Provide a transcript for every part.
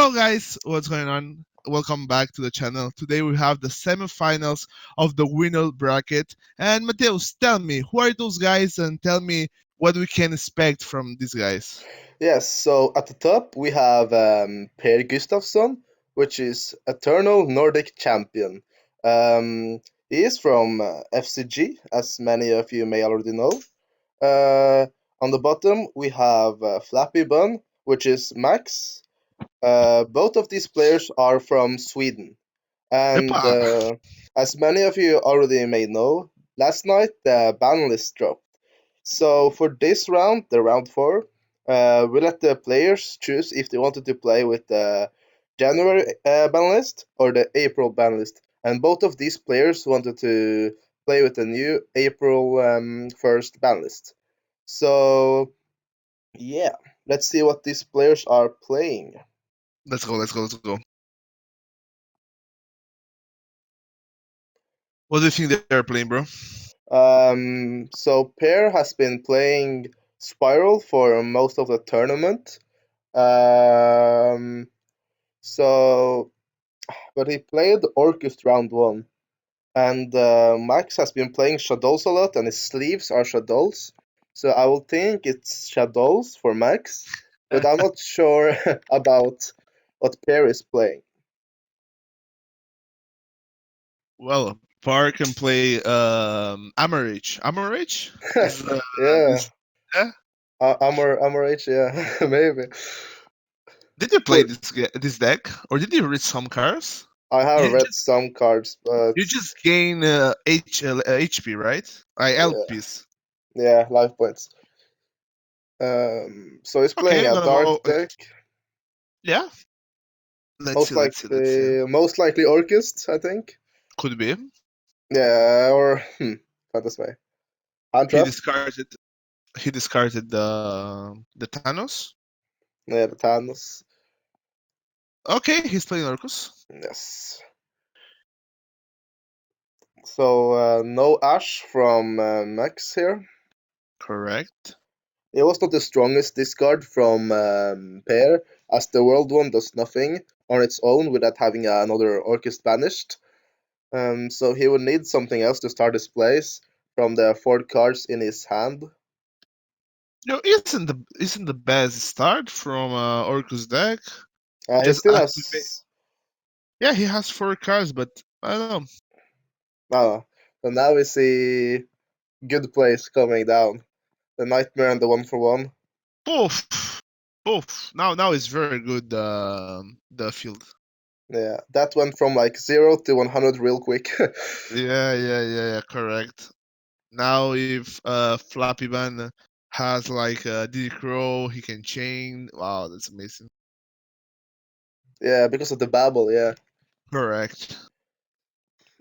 Hello guys, what's going on? Welcome back to the channel. Today we have the semifinals of the winner bracket. And Mateus, tell me, who are those guys and tell me what we can expect from these guys. Yes, so at the top we have Pär Gustavsson, which is Eternal Nordic Champion. He is from FCG, as many of you may already know. On the bottom we have Flappy Bun, which is Max. Both of these players are from Sweden. And Yepa! as many of you already may know, last night the Banlist dropped. So for this round, the round four, we let the players choose if they wanted to play with the January ban list or the April ban list. And both of these players wanted to play with the new April 1st ban list. So yeah, let's see what these players are playing. Let's go. What do you think they're playing, bro? So Pear has been playing Spiral for most of the tournament. Um, so but he played Orcust round one, and Max has been playing Shaddolls a lot, and his sleeves are Shaddolls. So I will think it's Shaddolls for Max, but I'm not sure about what Pear is playing. Well, Par can play Amarich. Amarich? Yeah, Yeah? Amor H, yeah, maybe. Did you play Cool. this deck? Or did you read some cards? I have You read just some cards, but you just gain HP, right? yeah, LPs. yeah, life points. So he's playing Okay, I'm a gonna dark go. deck, Yeah. Let's see. most likely Orcust, I think. Could be. Yeah, or Fantasy. Hand He trap. discarded. He discarded the Thanos. Yeah, the Thanos. Okay, he's playing Orcus. Yes. So no Ash from Max here. Correct. It was not the strongest discard from Pair, as the World one does nothing on its own without having another Orcust banished. So he would need something else to start his plays from the 4 cards in his hand. Isn't the best start from Orcus deck? He Just still activate. has. Yeah, he has 4 cards, but I don't know. Oh, so now we see good plays coming down. The Nightmare and the 1-for-1. Both, both. Now it's very good. The field. Yeah, that went from like 0 to 100 real quick. Yeah. Correct. Now if Flappy Van has like Diddy Crow, he can chain. Wow, that's amazing. Yeah, because of the Babel, yeah. Correct.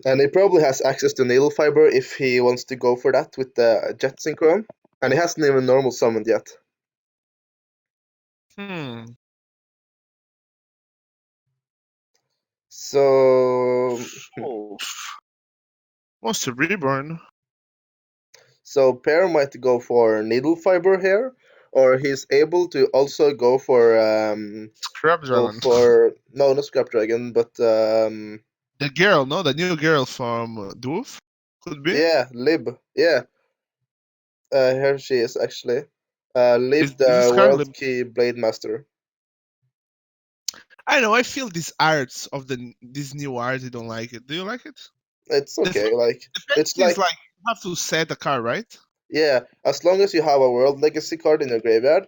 And he probably has access to Needle Fiber if he wants to go for that with the Jet Synchron. And he hasn't even normal summoned yet. So, Oh. Monster Reborn. so Pear might go for Needle Fiber here, or he's able to also go for Scrap go Dragon. for no, not Scrap Dragon, but The girl, no? The new girl from Doof? Could be? yeah, Lib, yeah. Here she is actually. Is Lib this the card? World Key Blade Master. I know, I feel these arts of this new art, I don't like it. Do you like it? It's The thing, okay, like the thing it's is like like, you have to set a card, right? yeah, as long as you have a World Legacy card in your graveyard,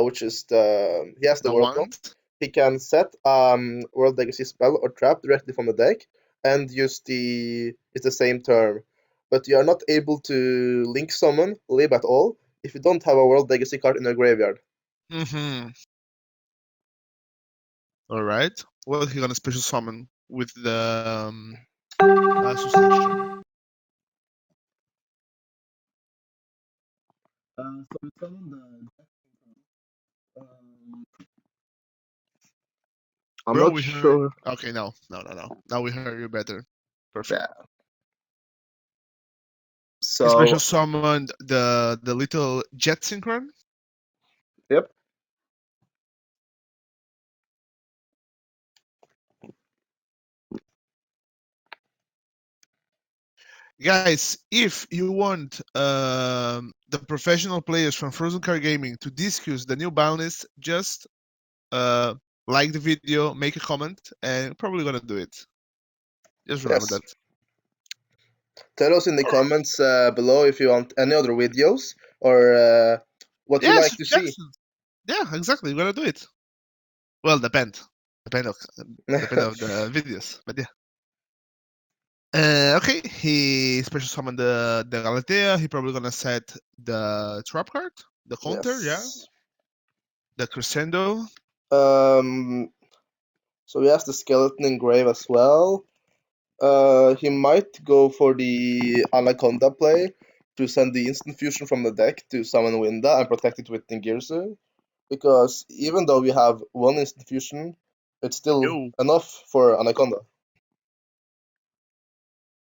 which is he has the The World one, wand. he can set World Legacy spell or trap directly from the deck and use it's the same term. But you are not able to link summon Lib at all if you don't have a World Legacy card in your graveyard. Mm-hmm. Alright. Well, he gonna special summon with the sustain. So we summon um, I'm Bro, not we heard. sure. Okay, no. Now we heard you better. Perfect. Yeah. He special So summoned the little jet synchron. yep. Guys, if you want the professional players from Frozen Card Gaming to discuss the new Banlist, just uh, like the video, make a comment, and probably gonna do it. Just remember Yes. that. Tell us in the All right. comments below if you want any other videos or what you Yeah, like to see. suggestions. Yeah, exactly. We're gonna do it. Well, depend of depend of the videos, but yeah. Okay, he special summoned the Galatea. He probably gonna set the trap card, the counter, yeah, Yes. the crescendo. Um, so he has the skeleton engrave as well. He might go for the Anaconda play to send the instant fusion from the deck to summon Winda and protect it with Ningirsu. Because even though we have one instant fusion, it's still Yo, enough for Anaconda.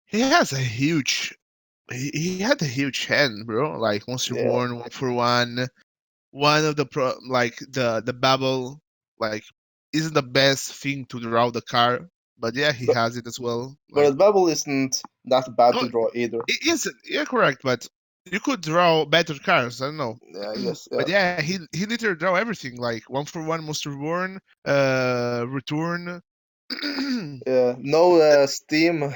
he has a huge. He had a huge hand, bro. Like Monster Yeah. Born, 1 for 1. One of the like the Babel like isn't the best thing to draw the card, but yeah, he But has it as well. but Like, Babel isn't that bad no, to draw either. it isn't. Yeah, correct. But you could draw better cards. I don't know. Yeah, I guess. But Yeah. yeah, he literally draw everything. Like 1 for 1 Monster Born, return. Yeah. No Steam.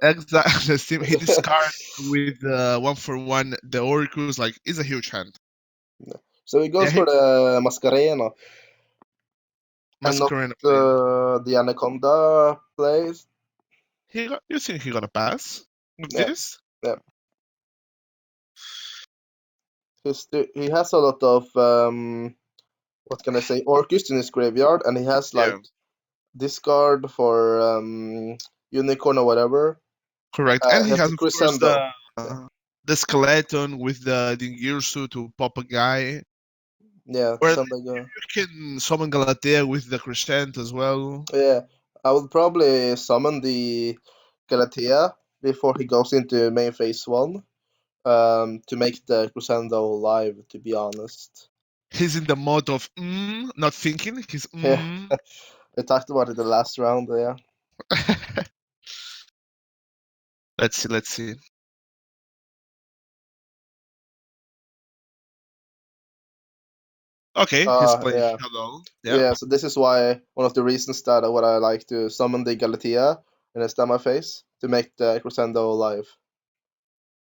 Exactly. He discard with 1 for 1 the Orcus. Like, it's a huge hand. So he Yeah, goes he for the Mascarena and not Masquerade play. the Anaconda plays. You think he gonna pass with Yeah. this? Yeah. He has a lot of what can I say, Orcust in his graveyard, and he has like Yeah, discard for unicorn or whatever. correct. And He he has has, the of course, the crescendo. Yeah, the skeleton with the Dingirsu to pop a guy. yeah, Or to at some least like you can summon Galatea with the Crescent as well. yeah. I would probably summon the Galatea before he goes into main phase one. To make the crescendo live. To be honest. He's in the mode of not thinking. He's Yeah, we talked about it the last round. Yeah. Let's see, let's see. Okay, he's playing Yeah. Shaddol. Yeah, Yeah, so this is why one of the reasons that what I like to summon the Galatea in a stamina phase to make the crescendo live.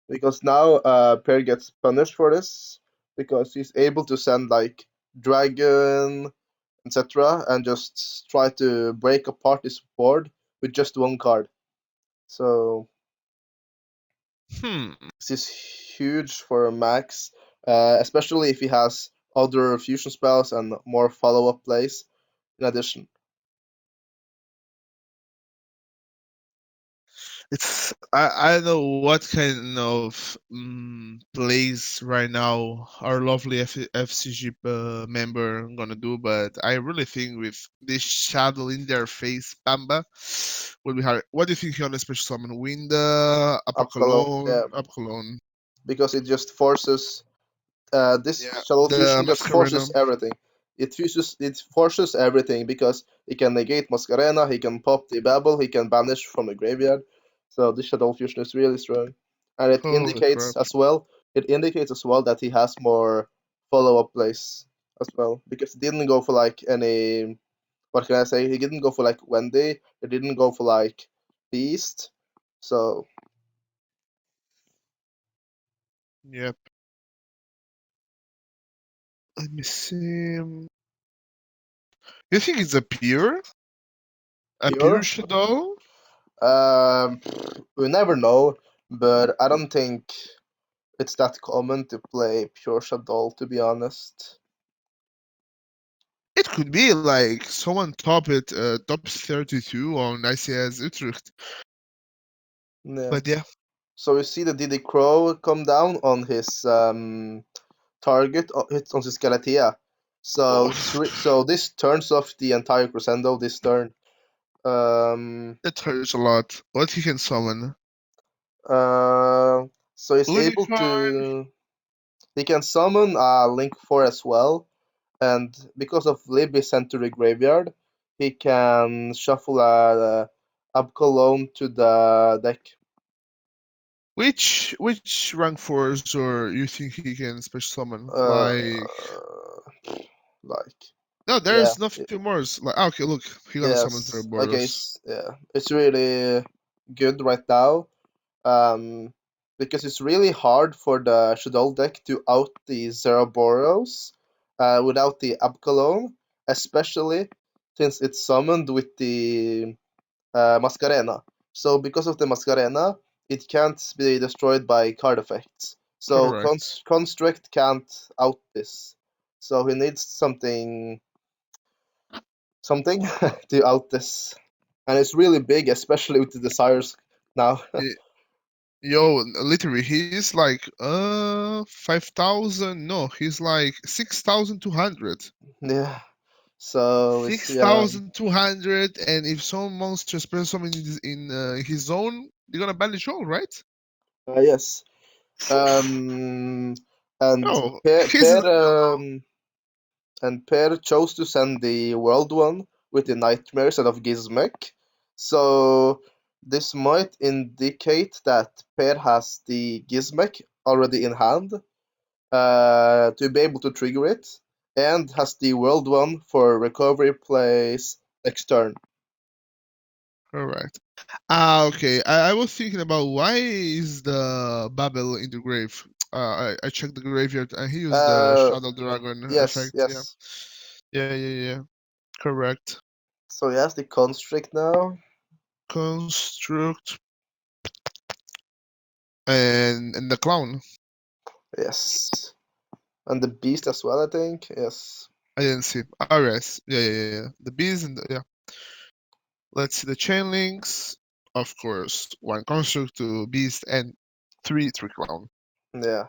Because now Pär gets punished for this because he's able to send like dragon, etc., and just try to break apart his board with just one card. So hmm. this is huge for Max, especially if he has other fusion spells and more follow-up plays in addition. It's I don't know what kind of plays right now our lovely FCG member gonna do, but I really think with this shadow in their face, Bamba will be hard. What do you think on a special summon? Winda, Apollo, yeah, Apocalone. because it just forces this Yeah, shuttle the fusion just Mascarena. forces everything. It forces everything because he can negate Mascarena, he can pop the Babel, he can banish from the graveyard. So this shuttle fusion is really strong, and Holy crap! it indicates as well that he has more follow-up plays as well because he didn't go for like any, what can I say? He didn't go for like Wendy. He didn't go for like Beast. So Yep. Let me see. You think it's a pure pure. shadow? Um, we never know, but I don't think it's that common to play pure Shaddoll, to be honest. It could be like someone top 32 on ICS Utrecht. Yeah. But yeah, So we see the Diddy Crow come down on his target, hits on his Galatea. So oh, this turns off the entire crescendo this turn. Um, it hurts a lot. What he can summon? uh, so he's able Lumify. to. He can summon Link 4 as well, and because of Lib is sent to the graveyard, he can shuffle a Abcolone to the deck. Which rank fours or you think he can special summon? Uh, Like like no, yeah, there's nothing more. Like okay, look, he gonna summon yes. Okay, Boros. yeah, it's really good right now. Um, because it's really hard for the Shaddoll deck to out the Zeraboros without the Abcalone, especially since it's summoned with the Mascarena. So because of the Mascarena, it can't be destroyed by card effects. So Correct. Construct can't out this. So he needs something to out this. And it's really big, especially with the desires now. Yo, literally, he's like 5,000. No, he's like 6,200. Yeah. So it's Six yeah. thousand two hundred, and if some monster spends something in his zone, you're gonna banish all, right? Yes. Um, and Oh, Per he's and Per chose to send the world one with the nightmare instead of Gizmek. So this might indicate that Per has the Gizmek already in hand to be able to trigger it, and has the world one for recovery plays next turn. correct. Ah, okay. I was thinking about why is the Babel in the grave? I checked the graveyard and he used the Uh, Shadow Dragon yes, effect. Yeah, yes. yeah. Correct. So he has the Constrict now. Construct and the clown. Yes. And the Beast as well, I think. Yes. I didn't see. RS. Yeah. The bees and yeah. Let's see the chain links. Of course, one construct, two beast, and three clown Yeah.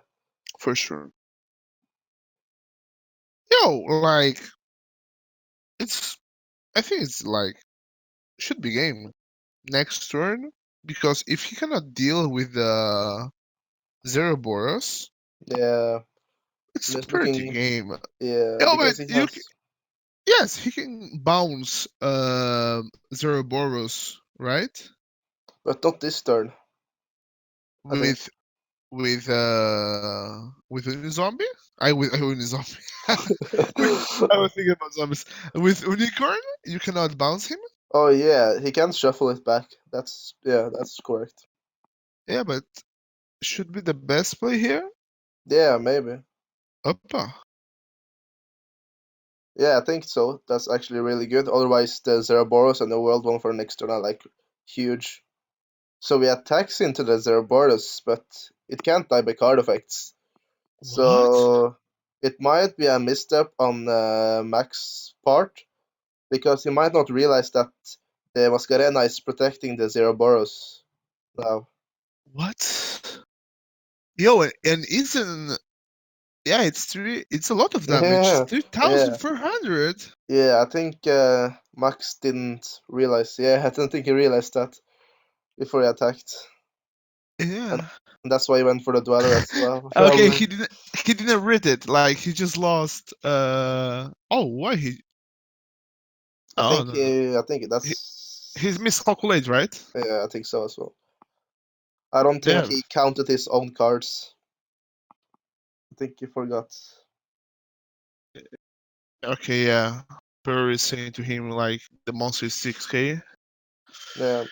for sure. Yo, like it's. I think it's like should be game next turn because if he cannot deal with the Zero Boros, Yeah. it's And it's pretty looking. game. Yeah, Yeah, but because he you has. yes, he can bounce Zero Boros, right? But not this turn, I think. With with Unizombie? I Unizombie. with I was thinking about zombies. With Unicorn, you cannot bounce him. Oh, yeah. He can shuffle it back. Yeah, that's correct. Yeah, but should be the best play here. Yeah, maybe. Oppa. Yeah, I think so. That's actually really good. Otherwise, the Zeraboros and the World One for next turn are like huge. So we attacks into the Zeraboros, but it can't die by card effects. What? So it might be a misstep on Max's part because he might not realize that the Mascarena is protecting the Zeraboros now. What? Yo, and isn't yeah? It's three. It's a lot of damage. Yeah, Three thousand yeah, four hundred. yeah. I think Max didn't realize. Yeah, I don't think he realized that before he attacked, and, Yeah. and that's why he went for the Dweller as well, Okay, probably. he didn't read it. Like he just lost. Oh, why he? Oh no, I think he that's. he's miscalculated, right? Yeah, I think so as well. I don't think Yeah. he counted his own cards. I think he forgot. Okay, yeah. Pearl is saying to him like the monster is 6k. Yeah.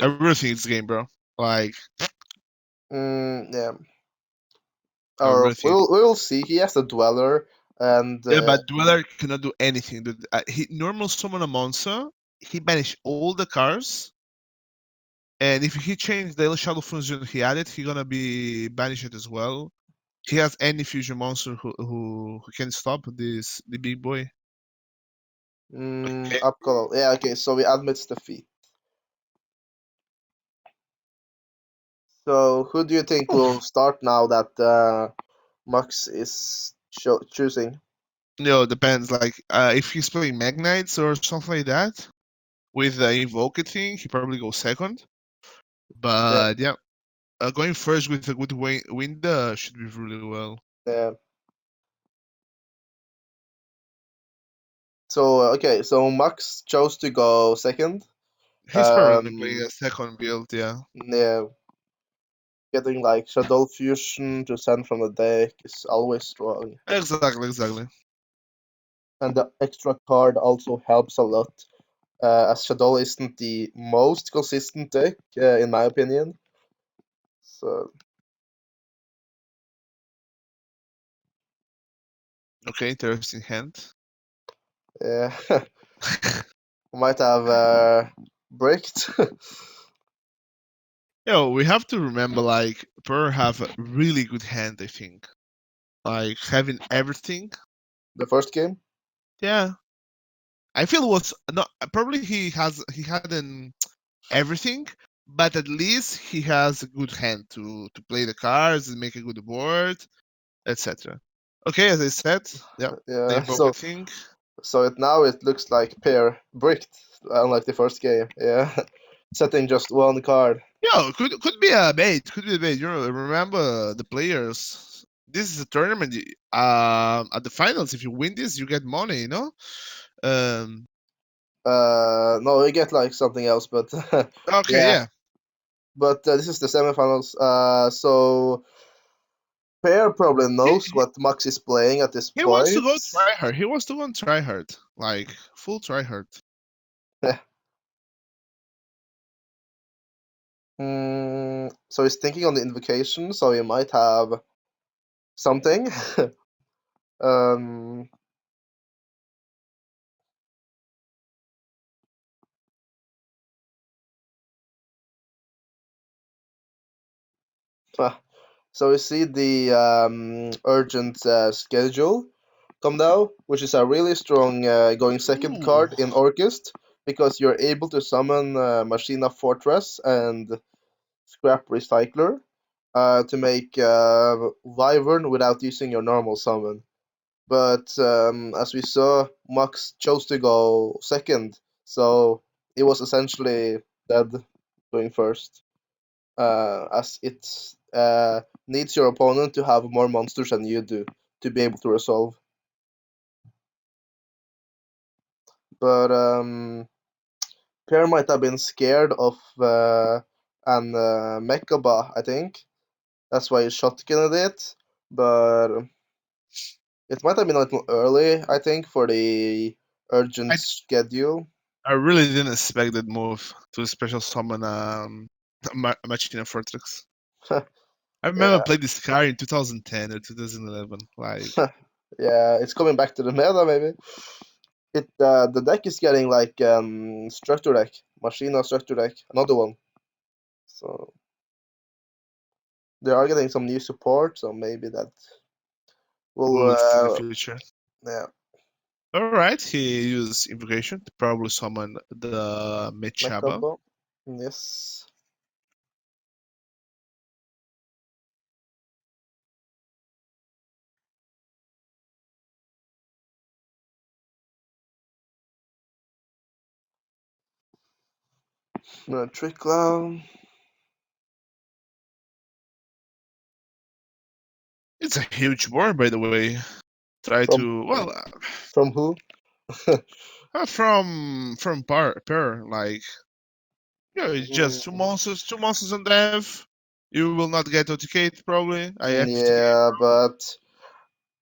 I really think it's game, bro. Like Yeah. I Or really think. we'll see. He has a Dweller, and Yeah, but Dweller cannot do anything. Dude. He normal summon a monster. He banish all the cards, and if he change the shadow fusion he added, he gonna be banished as well. He has any fusion monster who can stop the big boy. Okay. up color. Yeah. Okay. So we admits defeat. So who do you think will Oh, start now that Max is choosing? no, depends. Like if he's playing Magnites or something like that with the invoke thing, he probably goes second. Yeah. But yeah, going first with a good wind should be really well. Yeah. So okay, so Max chose to go second. He's probably playing Um, a second build, yeah. yeah, getting like Shaddoll fusion to send from the deck is always strong, Exactly, exactly. and the extra card also helps a lot. As Shaddoll isn't the most consistent deck, in my opinion. So Okay, interesting hand. yeah, might have bricked. Yo, we have to remember like Purr have a really good hand, I think. Like having everything. The first game. Yeah. I feel was not probably he had an everything, but at least he has a good hand to play the cards and make a good board, etc. Okay, as I said, yeah, they Yeah, broke a thing. so it looks like Pär bricked, unlike the first game. Yeah, setting just one card. Yeah, could be a bait. Could be a bait. You know, remember the players. This is a tournament. At the finals, if you win this, you get money. You know. Um. No, we get like something else, but Okay. yeah. Yeah. But this is the semifinals. So Pär probably He, knows what Max is playing at this he wants to point. go try hard. He wants to go try hard, like full try hard. So he's thinking on the invocation, so he might have something. um, ah, so we see the urgent schedule come down, which is a really strong going second Ooh. card in Orcust because you're able to summon Machina Fortress and Scrap Recycler to make Wyvern without using your normal summon. But as we saw, Max chose to go second, so it was essentially dead going first, as it needs your opponent to have more monsters than you do to be able to resolve. But Pierre might have been scared of an Mechaba, I think. That's why he shotgunned it. But it might have been a little early, I think, for the urgent I schedule. I really didn't expect that move to special summon Machina Fortress. I remember Yeah, played this card in 2010 or 2011. Like, yeah, it's coming back to the meta maybe. It the deck is getting like structure deck, Machina structure deck, another one. So they are getting some new support, so maybe that will we'll see the future. yeah, All right, he used invocation to probably summon the Mechaba. Mechaba. Yes. Trick Clown. It's a huge board, by the way. Try From to well from who? from pair like yeah, it's just Mm, two monsters on dev. You will not get OTK probably. IFTK. yeah, but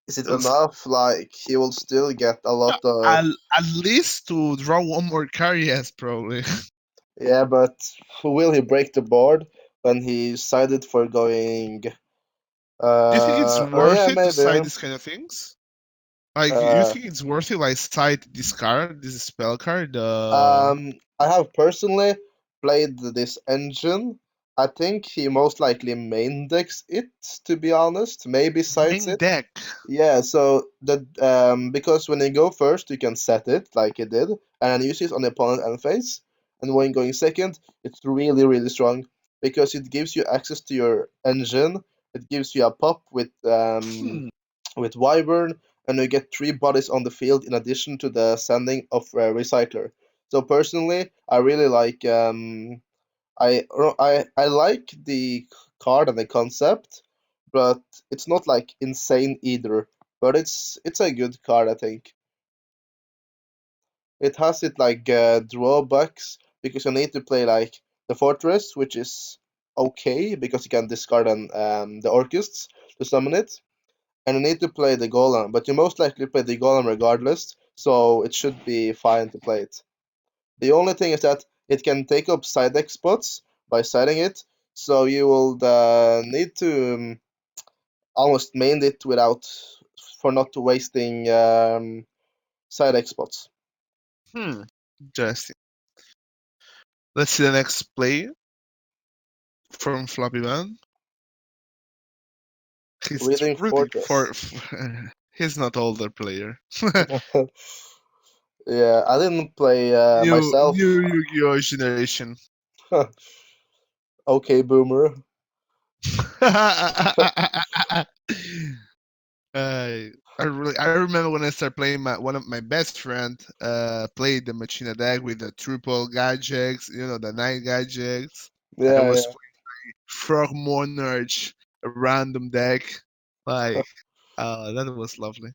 is it It's- enough? Like he will still get a yeah, lot of at least to draw one more card, yes, probably. yeah, but will he break the board when he decided for going? Do you think it's Oh worth yeah, it to side maybe. these kind of things? Like, you Uh, think it's worth it, like, side this card, this spell card, I have personally played this engine. I think he most likely main decks it, to be honest. Maybe sides main it. deck? Yeah, so the because when you go first, you can set it like it did, and then use it on the opponent end phase. And when going second, it's really really strong because it gives you access to your engine. It gives you a pop Hmm. with Wyvern, and you get three bodies on the field in addition to the sending of Recycler. So personally, I really like I like the card and the concept, but it's not like insane either. But it's a good card, I think. it has it like drawbacks because you need to play like the fortress, which is okay because you can discard the Orcusts to summon it, and you need to play the golem, but you most likely play the golem regardless, so it should be fine to play it. The only thing is that it can take up side deck spots by siding it, so you will need to almost main it without for not wasting side deck spots. Hmm. Interesting. Let's see the next play from Floppy Man. He's Reading really for. Fortress. He's not older player. Yeah, I didn't play New myself. Yu-Gi-Oh generation. Okay, boomer. I remember when I started playing one of my best friend played the Machina deck with the triple gadgets, the 9 gadgets. I Yeah, was yeah. playing Frog Monarch, a random deck. Like, that was lovely.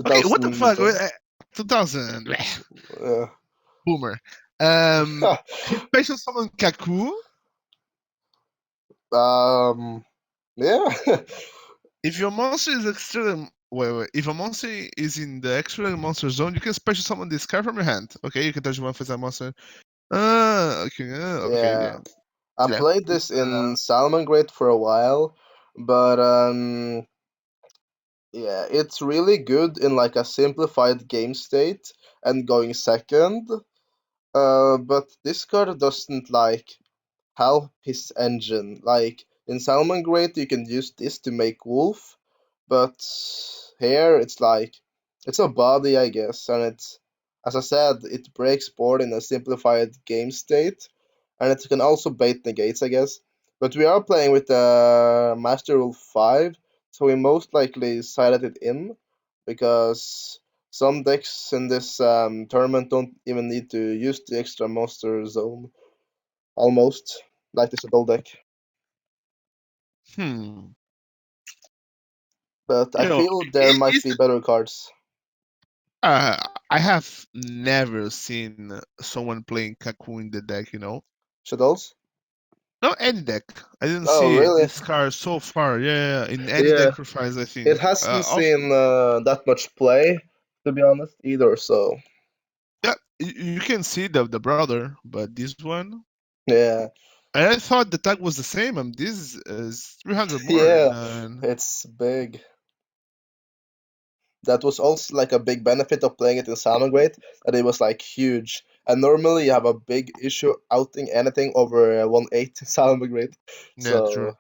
Okay, what the fuck? 2010. 2000 Yeah. boomer. He special summon Kaku. Yeah. If your monster is extra, wait. If a monster is in the extra monster zone, you can special summon this card from your hand. Okay, you can touch one face that monster. Okay, Yeah. yeah, I yeah. played this in Salmon Great for a while, but yeah, it's really good in like a simplified game state and going second. But this card doesn't like help his engine. Like in Salmon Great, you can use this to make Wolf, but here it's like it's a body, I guess, and it's as I said, it breaks board in a simplified game state, and it can also bait negates, I guess. But we are playing with the Master Rule 5, so we most likely sided it in because some decks in this tournament don't even need to use the extra monster zone, almost like the Shaddoll deck. Hmm. But I You know, feel there might is be better cards. uh, I have never seen someone playing Kaku in the deck. Shaddolls? No, any deck. I didn't Oh, see really? this card so far. Yeah, in any Yeah, deck profiles, I it think. hasn't seen that much play, to be honest, either. So, Yeah, you can see the brother, but this one, yeah, and I thought the tag was the same. This is 300 more. yeah, And it's big. That was also like a big benefit of playing it in Salmon Great, that it was like huge. And normally you have a big issue outing anything over 1/8 in Salmon Great. yeah, true. So,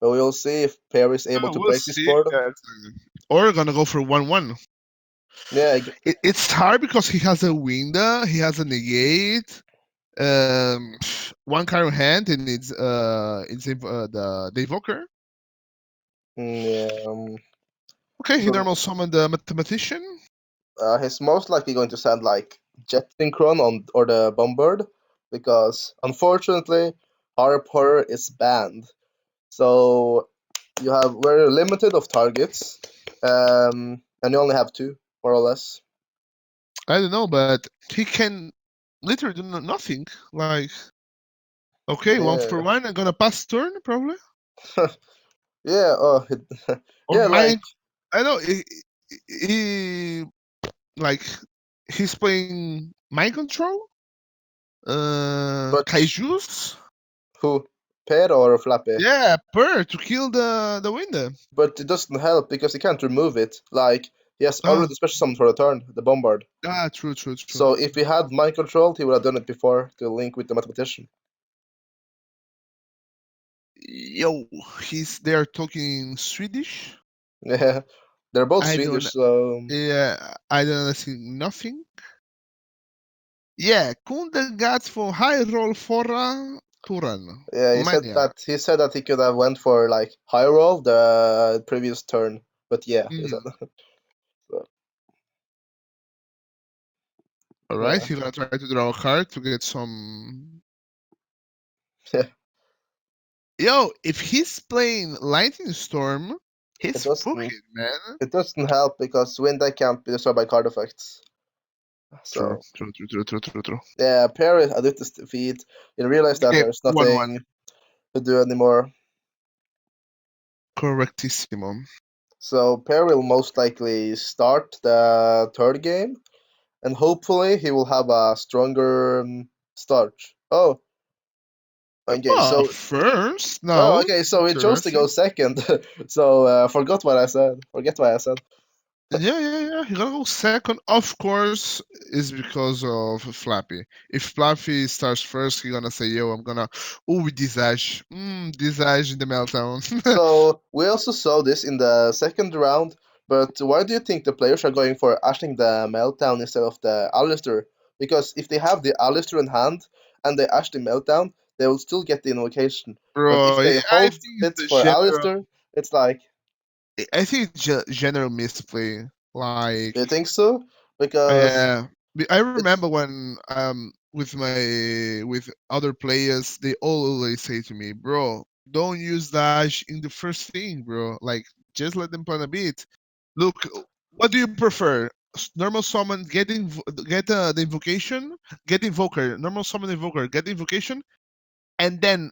but we'll see if Perry is able to We'll break this see. board. Yeah, exactly. Or gonna go for 1-1. Yeah, It's hard because he has a window, he has a negate, one card in hand, and the evoker. yeah. Okay, he So normal summon the mathematician. he's most likely going to send like Jet Synchron on or the Bombard because unfortunately Harp Horror is banned. So you have very limited of targets, and you only have two more or less. I don't know, but he can literally do nothing. Like, okay, one for Yeah, one, I'm gonna pass turn probably, yeah. Oh, or yeah. mine. Like, I know he like he's playing mind control, but kaijus. who? Pär or Flappy? Yeah, per to kill the window. But it doesn't help because he can't remove it. Like he has Ah, already special summoned for a turn, the Bombard. true, true, true. So if he had mind control, he would have done it before to link with the mathematician. Yo, they are talking Swedish. Yeah, they're both I don't. Swedish, so Yeah, I don't understand nothing. Yeah, kunde gats för high roll förra turen. yeah. Yeah. He said that he could have went for like high roll the previous turn, but yeah, he said. Mm. So, All right, yeah, he's gonna try to draw a card to get some. yeah, Yo, if he's playing Lightning Storm, It He's doesn't booking, man. it doesn't help because win deck can't be destroyed by card effects. True, So true, true, true, true, true, true. yeah, Perry adopted this defeat. He realized that Okay, there's 1-1. nothing to do anymore. Correctissimo. So Perry will most likely start the third game, and hopefully he will have a stronger start. Oh, okay. So First, oh, no. okay. So he chose to go Interesting. second. So forgot what I said. Forget what I said. Yeah, yeah, yeah. He gonna go second. Of course, is because of Flappy. If Flappy starts first, he gonna say, "Yo, I'm gonna, ooh, this Ash in the meltdown." So we also saw this in the second round. But why do you think the players are going for Ashling the Meltdown instead of the Alistair? Because if they have the Alistair in hand and they Ash the Meltdown, they will still get the invocation. But if Bro, they I hold think it's it the for general. Alistair, it's like, I think it's general misplay. Like, do you think so? Because yeah, I it's remember when with other players, they always say to me, "Bro, don't use dash in the first thing, bro. Like, just let them plan a bit. Look, what do you prefer? Normal summon, get the invocation, get invoker, normal summon invoker, get the invocation, and then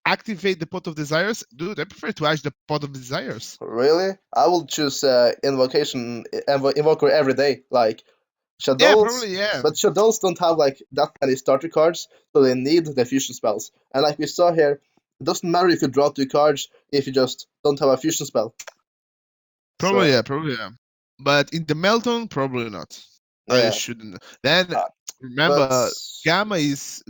activate the pot of desires. Dude, I prefer to ash the pot of desires. really, I will choose Invoker every day. Like, Yeah, Shaddolls, probably yeah. but Shaddolls don't have like that many starter cards, so they need the fusion spells. And like we saw here, it doesn't matter if you draw two cards if you just don't have a fusion spell. Probably So yeah, probably yeah. But in the Melton, probably not. I yeah, shouldn't. Then uh, but remember, Gamma is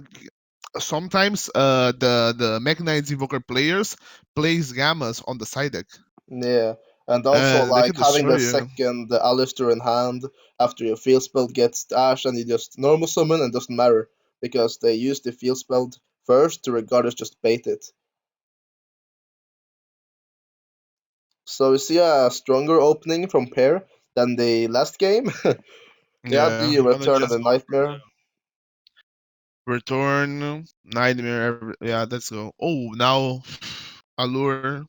sometimes the mechanized invoker players plays Gammas on the side deck, yeah, and also and they like can having destroy the you. second Alistair in hand after your field spell gets dashed and you just normal summon and doesn't matter because they use the field spell first to regardless just bait it. So we see a stronger opening from Pair than the last game. Yeah, Yeah, the you're gonna return of just the go for nightmare. the return nightmare. Yeah, let's go. Oh, now allure.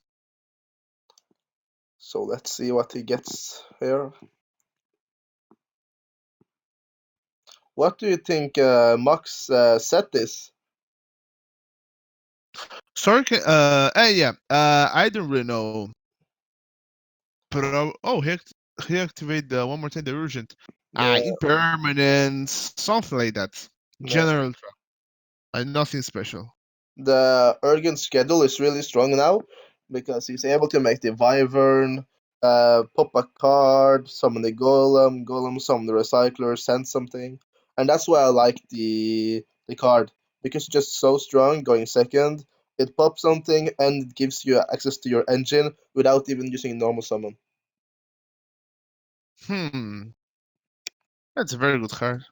So let's see what he gets here. What do you think Max set this? Sorry, yeah. I don't really know. Oh, he activate the one more time the urgent. Yeah, Impermanence, something like that. yeah. General, nothing special. The Urgen schedule is really strong now because he's able to make the Wyvern, pop a card, summon the Golem summon the Recycler, send something. And that's why I like the card because it's just so strong going second. It pops something and it gives you access to your engine without even using normal summon. Hmm, that's a very good card.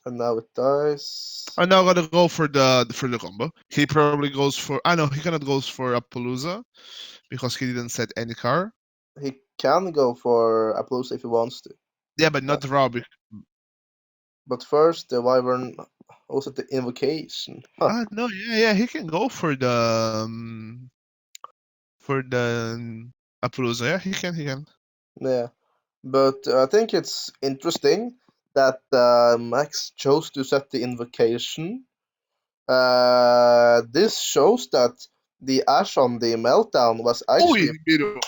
And now it dies. I'm now gonna go for the combo. He probably goes for. I know he cannot goes for Appaloosa because he didn't set any card. He can go for Appaloosa if he wants to. Yeah, but not But, draw. but first, the Wyvern also the invocation. Huh. No, yeah, yeah, he can go for the Appaloosa. Yeah, he can. Yeah. But I think it's interesting that Max chose to set the invocation. This shows that the Ash on the Meltdown was Ui, actually. Miro.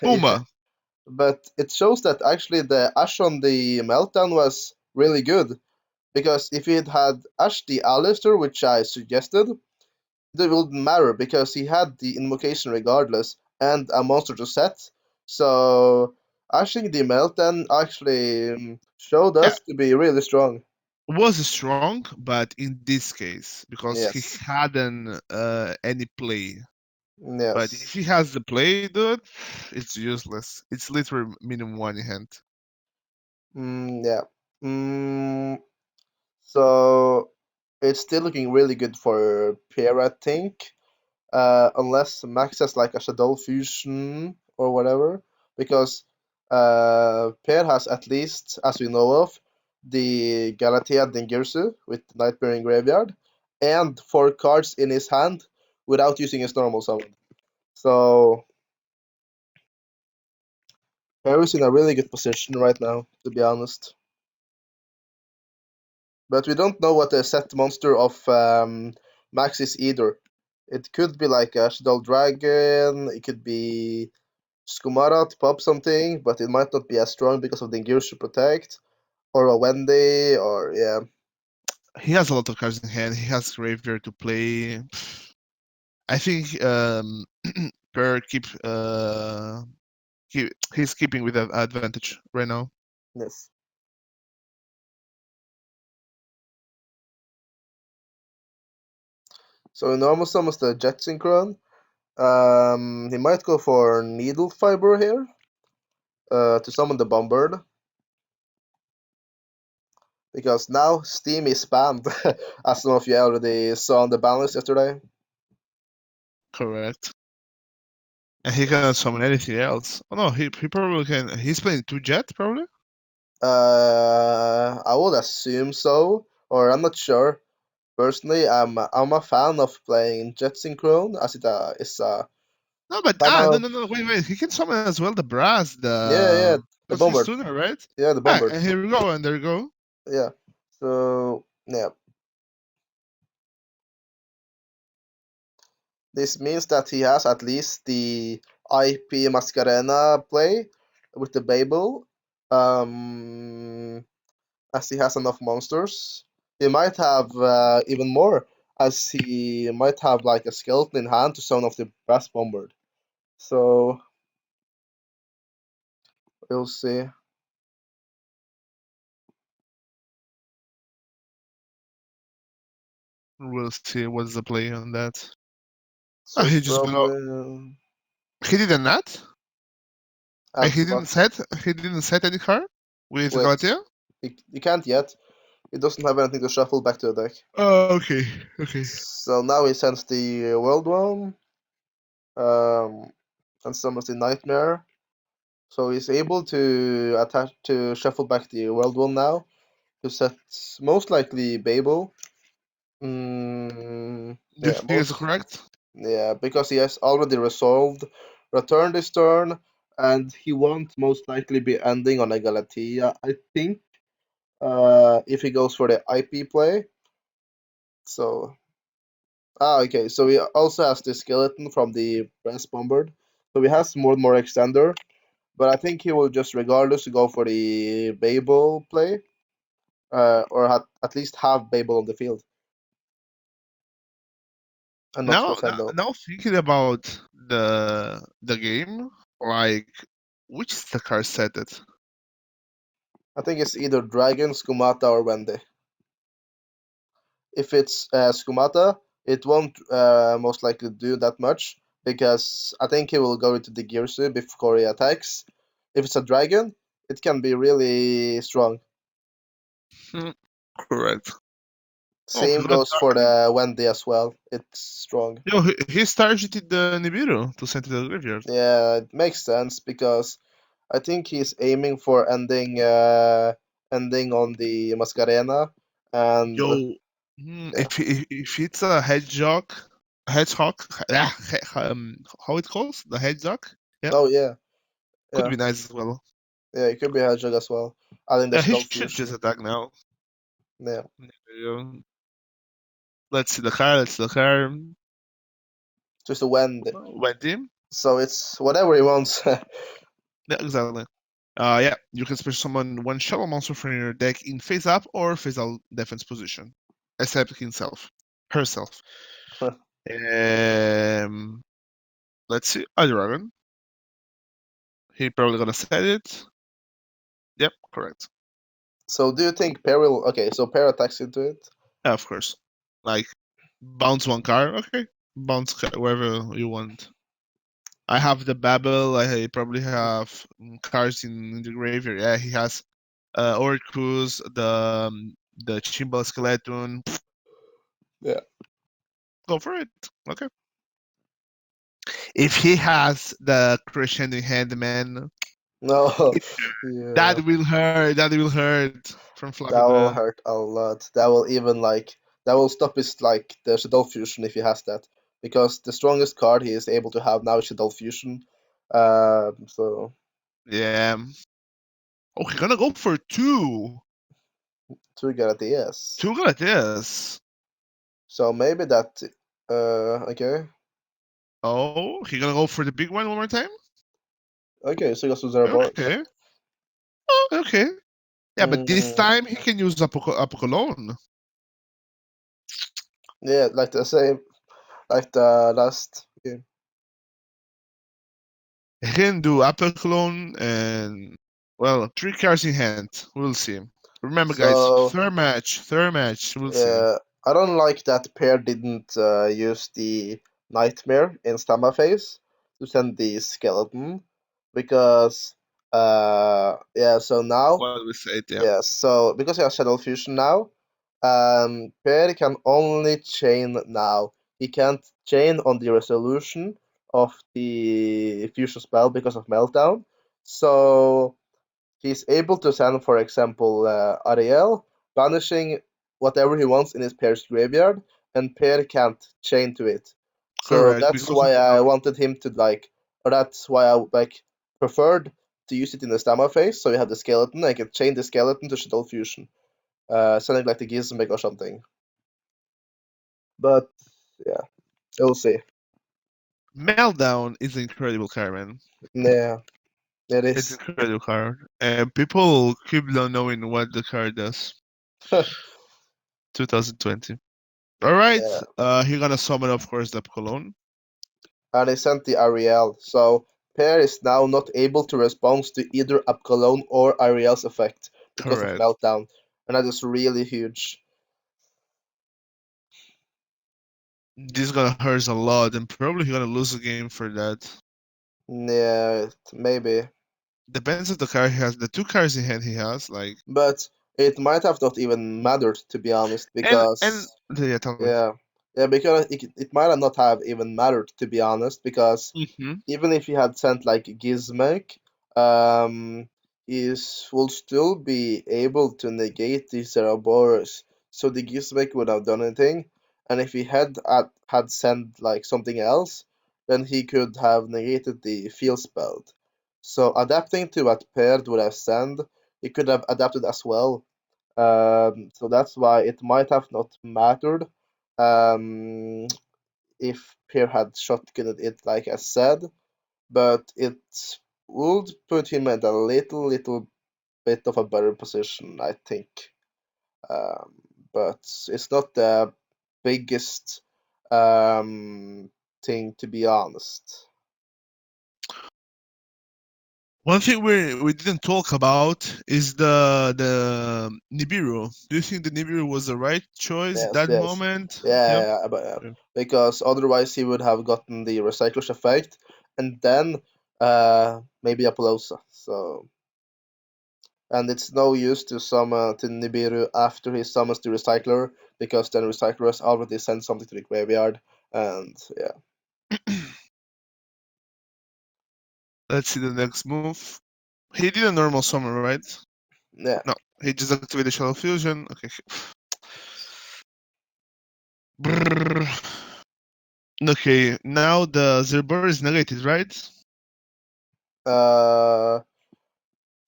Yeah, Puma. but it shows that actually the Ash on the Meltdown was really good. Because if he had Ash the Alistair, which I suggested, it wouldn't matter because he had the invocation regardless and a monster to set. So Ashing the Meltdown actually showed Yeah, us to be really strong. was strong, but in this case, because he Yes. hadn't any play. But if Yes. he has the play, dude, it's useless. It's literally minimum one in hand. Yeah. Mm, so it's still looking really good for Pierre, I think. Unless Max has like a Shadow fusion or whatever, because Pair has at least, as we know of, the Galatea Dingirsu with Nightmare in Graveyard, and four cards in his hand without using his normal summon. So Perry's in a really good position right now, to be honest. But we don't know what the set monster of Max is either. It could be like a Shaddoll Dragon, it could be Skumara to pop something, but it might not be as strong because of the Gears to protect, or a Wendy, or yeah. He has a lot of cards in hand. He has graveyard to play. I think Per he's keeping with an advantage right now. Yes. So in normal summons the Jet Synchron. He might go for Needle Fiber here to summon the Bombird. Because now Steam is banned, as some of you already saw on the ban list yesterday. Correct. And he cannot summon anything else. Oh no, he probably can. He's playing 2 Jet probably. I would assume so, or I'm not sure. Personally, I'm a fan of playing Jet Synchron as it is No, but kind of no, wait. He can summon as well the brass, yeah, the the because he's Bombard, tuner, right? yeah, the Ah, Bombard, and here we go, and there we go. yeah. So yeah, this means that he has at least the IP Mascarena play with the Babel. As he has enough monsters. He might have even more, as he might have like a skeleton in hand to summon off the brass bombard. So we'll see. We'll see what's the play on that. So Oh, it's he just went out. probably He did a nut. at He but didn't set. He didn't set any card with wait, Galatea. he can't yet. He doesn't have anything to shuffle back to the deck. Oh, okay, okay. So now he sends the World One, and summons the Nightmare. So he's able to attach to shuffle back the World One now to set most likely Babel. Do you Yeah, think it's most correct? yeah, because he has already resolved return this turn, and he won't most likely be ending on a Galatea. I think if he goes for the IP play. So okay, so he also has the skeleton from the brass bombard. So he has more and more extender, but I think he will just regardless go for the Babel play, or at least have Babel on the field and not defend though. Now thinking about the game, like which is the card set it? I think it's either Dragon, Skumata, or Wendy. If it's Skumata, it won't most likely do that much because I think he will go into the Girsu before he attacks. If it's a dragon, it can be really strong. Hmm, correct. Oh, Same goes for the Wendy as well. It's strong. yo, he's targeted the Nibiru to send to the graveyard. Yeah, it makes sense because I think he's aiming for ending on the Mascarena and Yo, yeah. if it's a hedgehog, how it calls the hedgehog? Yeah, Oh yeah, could yeah, be nice as well. yeah. It could be a Hedgehog as well. Adding the Yeah, he Shadow should just Fusion. attack now. Yeah, There you go. Let's see the card. Let's see the card. just a Wendy. Wendy. So it's whatever he wants. Yeah, exactly. Yeah, you can special summon one shadow monster from your deck in face up or face out defense position, except himself, herself. Um, let's see, a dragon. He probably gonna set it. Yep, correct. So do you think Pair will? Okay, so Pair attacks into it. Yeah, of course. Like bounce one card. Okay, bounce wherever you want. I have the Babel. I probably have cards in the graveyard. Yeah, he has Orcus, the Chimbal Skeleton. Yeah. Go for it. Okay. If he has the crescendo in hand, man, No. Yeah. that will hurt. That will hurt from That will Flabébé. hurt a lot. That will even like that will stop his like the Shadow Fusion if he has that. because the strongest card he is able to have now is Shaddoll Fusion. So Yeah. Oh, he's gonna go for two. two good ideas. Two good ideas. So maybe that. Okay. Oh, he's gonna go for the big one more time? Okay, so he goes to zero bars. Okay. Oh, okay. Yeah, but this Mm, time he can use Apocolon. yeah, like the same, like the last game. He can do Apocolon and, well, three cards in hand. We'll see. Remember, guys, So third match. We'll see. yeah, I don't like that Pair didn't use the Nightmare in Stamma phase to send the skeleton because yeah, so now What we said, yeah. yeah, so because he has Shadow Fusion now, Pair can only chain now. He can't chain on the resolution of the fusion spell because of Meltdown. So he's able to send, for example, Ariel, banishing whatever he wants in his pair's graveyard, and pair can't chain to it. So Correct, that's because of why the I knock. wanted him to like, or that's why I like preferred to use it in the stamina phase. So you have the skeleton, I can chain the skeleton to Shadow Fusion, something like the Gizmek or something. But yeah, we'll see. Meltdown is an incredible card, man. Yeah, it It's is. an incredible card. And people keep not knowing what the card does. 2020. Alright, Yeah, he gonna summon, of course, the Cologne. and he sent the Ariel. So Pair is now not able to respond to either Upcolone or Ariel's effect because of Correct. Meltdown, and that is really huge. This gonna hurt a lot, and probably he gonna lose a game for that. Yeah, maybe, Depends if the card he has. The two cards in hand he has, like, but it might have not even mattered to be honest, and because yeah, tell me. yeah, yeah, because it might not have even mattered to be honest, because Mm-hmm. even if he had sent like Gizmek, um, will still be able to negate the Ceroborus. So the Gizmek would have done anything, and if he had sent like something else, then he could have negated the field spell. So adapting to what paired would have sent, he could have adapted as well. So that's why it might have not mattered. Um, if Peer had shotgunned it like I said, but it would put him at a little bit of a better position, I think. Um, but it's not the biggest thing, to be honest. One thing we didn't talk about is the Nibiru. Do you think the Nibiru was the right choice Yes, that yes, moment? yeah, Yep. yeah, but, because otherwise he would have gotten the recycler's effect, and then maybe a Pelosa. So, and it's no use to summon to Nibiru after he summons the recycler, because then recycler has already sent something to the graveyard, and yeah. Let's see the next move. He did a normal summon, right? Yeah. No, he just activated Shadow Fusion. Okay. Brrr. Okay, now the Zerber is negated, right? Uh,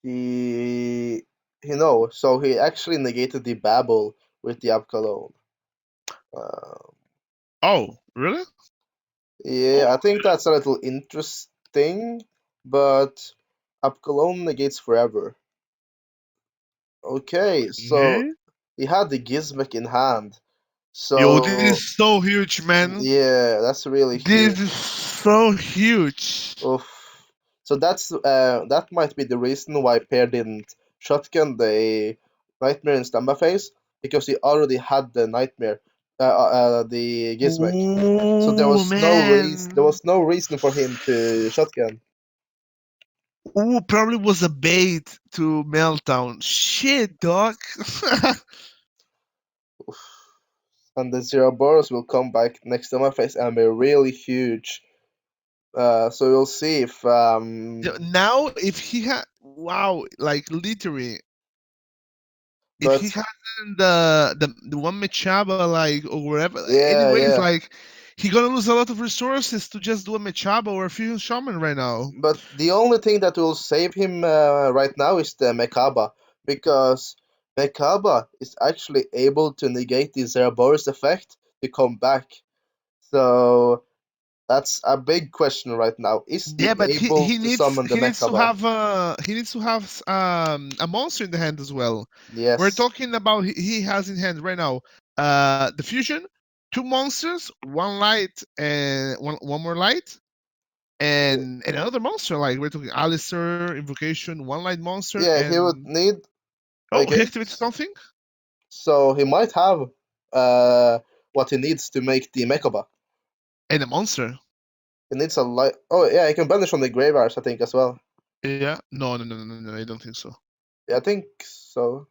he no, so he actually negated the babble with the Abkalone. Uh, Oh, really? yeah, I think that's a little interesting, but Abkalone negates forever. Okay, so Okay. he had the Gizmek in hand. Yo, this So is so huge, man. yeah, that's really This is huge. so huge. Oof. So that might be the reason why Pear didn't shotgun the nightmare in Stamba phase, because he already had the nightmare, the Gizmek. So Ooh, there man. was no reason for him to shotgun. Ooh, probably was a bait to Meltdown. Shit, dog. Oof. And the Zero Boros will come back next Stamba phase and be really huge. So we'll see if Now, if he had, wow, like literally, if he but hadn't the one Mechaba like or whatever, yeah, anyways, yeah. like he gonna lose a lot of resources to just do a Mechaba or a Fusion Shaman right now. But the only thing that will save him right now is the Mekaba, because Mekaba is actually able to negate the Zeraboris effect to come back. So that's a big question right now. Is he Yeah, but he, able he to needs summon the he needs to Mekaba? have a monster in the hand as well. We're Yes. talking about he has in hand right now the fusion, two monsters, one light and one more light, and another monster. Like we're talking Alistair, Invocation, one light monster, Yeah, he would and need. oh, he Okay. activated something So he might have uh, what he needs to make the Mekaba. and a monster. He needs a light. Oh, yeah, he can banish from the graveyards, I think, as well. Yeah, no, I don't think so. Yeah, I think so.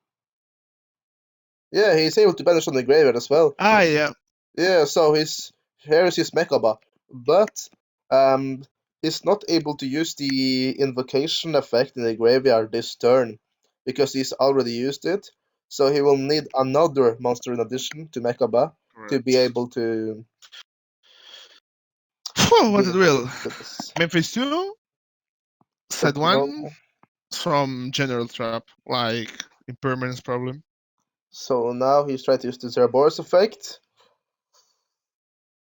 Yeah, he's able to banish from the graveyard as well. Ah, yeah. Yeah, so here is his Mekaba, but um, he's not able to use the invocation effect in the graveyard this turn because he's already used it. So he will need another monster in addition to Mekaba to be Correct. able to Phew, what be a able to drill. get this. Memphis 2, Set set one. 1 from General Trap, like impermanence problem. So now he's trying to use the Zeraboris effect.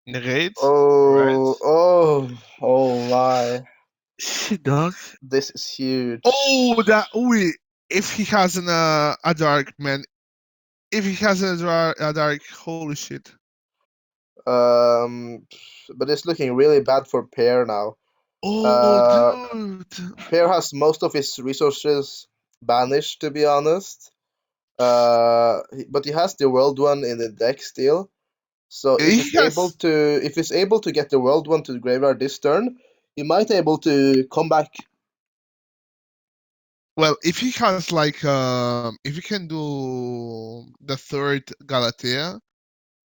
Negate. Oh, Alright. oh, oh my! Shit, dog. This is huge. Oh, that. Wait. If he has a dark, man. If he has a dark, holy shit. Um, but it's looking really bad for Pear now. Oh, Uh, dude. Pear has most of his resources banished, to be honest. But he has the world one in the deck still. So He has. if he's able to get the world one to the graveyard this turn, he might able to come back. Well, if he has like, if he can do the third Galatea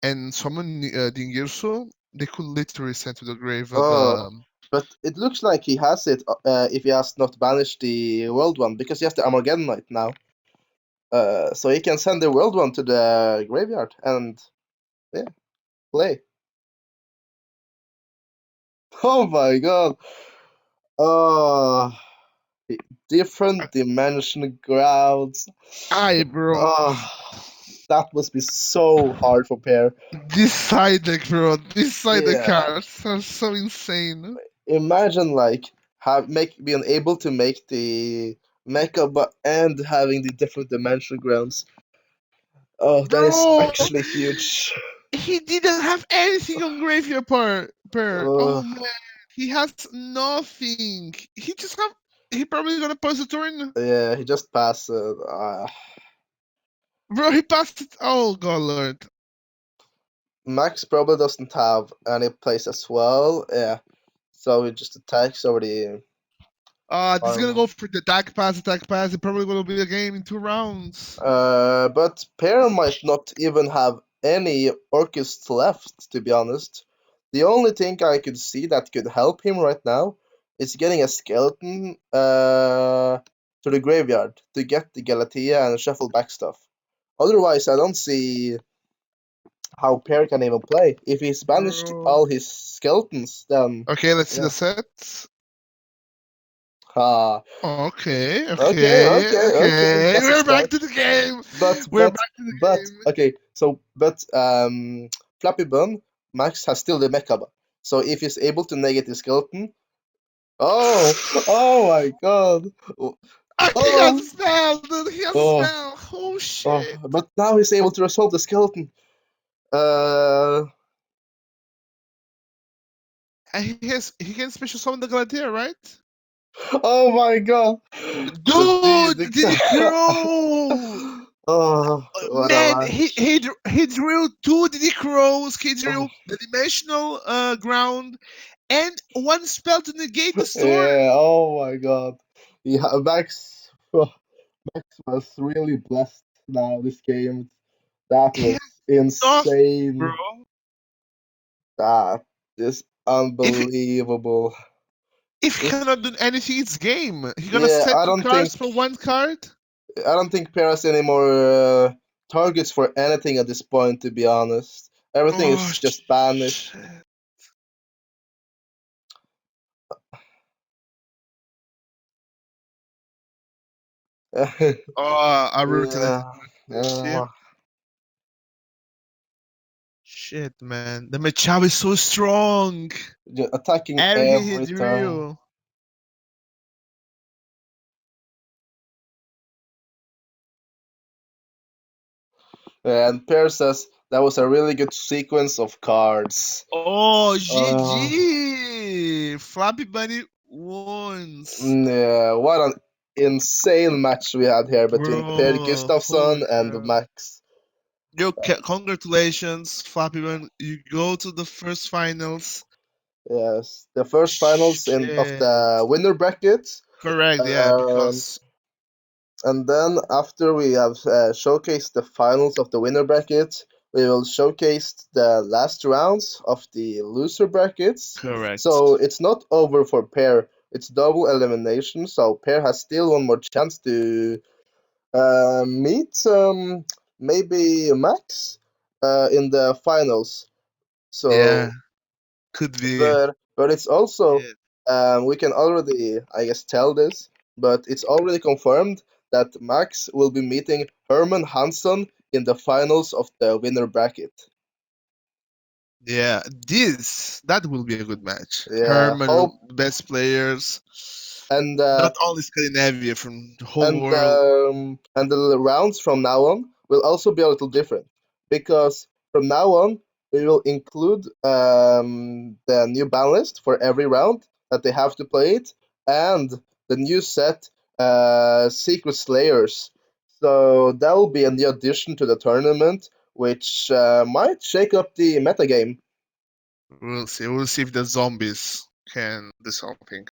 and summon Dingirso, they could literally send to the grave Oh, the. but it looks like he has it if he has not banished the world one because he has the Armageddon Knight now. So he can send the world one to the graveyard and yeah, play. Oh my god! Oh, different dimension grounds. Aye, bro. Oh, that must be so hard for Pear. This side deck, bro. This side deck Yeah, cards are so insane. imagine like being able to make the mecha but and having the different dimension grounds. Oh, that is Bro, actually huge. he didn't have anything on graveyard per. Uh, Oh man, he has nothing. He just have. He probably gonna pass the turn. yeah, he just passed. Bro, he passed it. Oh god, lord. Max probably doesn't have any place as well. Yeah, so he just attacks over the This is gonna armor. go for the attack pass, attack pass. It probably gonna be a game in 2 rounds. But Pear might not even have any Orcust left, to be honest. The only thing I could see that could help him right now is getting a skeleton to the graveyard to get the Galatea and shuffle back stuff. Otherwise, I don't see how Pear can even play. If he's banished Bro. all his skeletons, then Okay, let's see yeah. the sets. Ah, Okay, okay, okay, okay, okay. okay. That's a We're back start. to the game. But We're but back to the but game. okay. So Flappy Bun Max has still the Mechaba. So if he's able to negate the skeleton, oh my god, He has a oh spell, dude. He has a oh spell. Oh oh. shit. But now he's able to resolve the skeleton. Uh And he can special summon the Gladiator, right? oh my god, Dude, did he crow? oh what a Man, match. he drew two DD crows. He Oh, drew the dimensional ground and one spell to negate the storm. yeah, oh my god. Yeah, Max, Max was really blessed now this game. That He was has nothing, bro. insane. That is If unbelievable. if he If cannot do anything, it's game. He gonna yeah, set two cards for one card. I don't think Pair has any more targets for anything at this point. To be honest, everything Oh is just banished. Oh, I rooted it. Yeah. Let's see. Shit, man. The Machado is so strong. Attacking Every hit every is turn. real. And Pear says that was a really good sequence of cards. Oh, Uh, GG! Flappy Bunny wins. yeah, what an insane match we had here between Pär Bro, Gustavsson holy and crap. Max. Yo, congratulations, Flappy Bunny. You go to the first finals. Yes, the first finals of Shit. the winner brackets. Correct, yeah, Um, because. and then after we have showcased the finals of the winner bracket, we will showcase the last rounds of the loser brackets. Correct. So it's not over for Pair. It's double elimination. So Pair has still one more chance to meet maybe Max in the finals. Yeah, So could be. but it's also Shit. we can already I guess tell this, but it's already confirmed that Max will be meeting Herman Hansson in the finals of the winner bracket. Yeah, that will be a good match. Yeah, Herman, hope best players, and not only Scandinavia, from the whole and world. and the rounds from now on will also be a little different because from now on we will include the new ban list for every round that they have to play it and the new set secret slayers. So that will be a new addition to the tournament, which might shake up the metagame. We'll see. We'll see if the zombies can do something.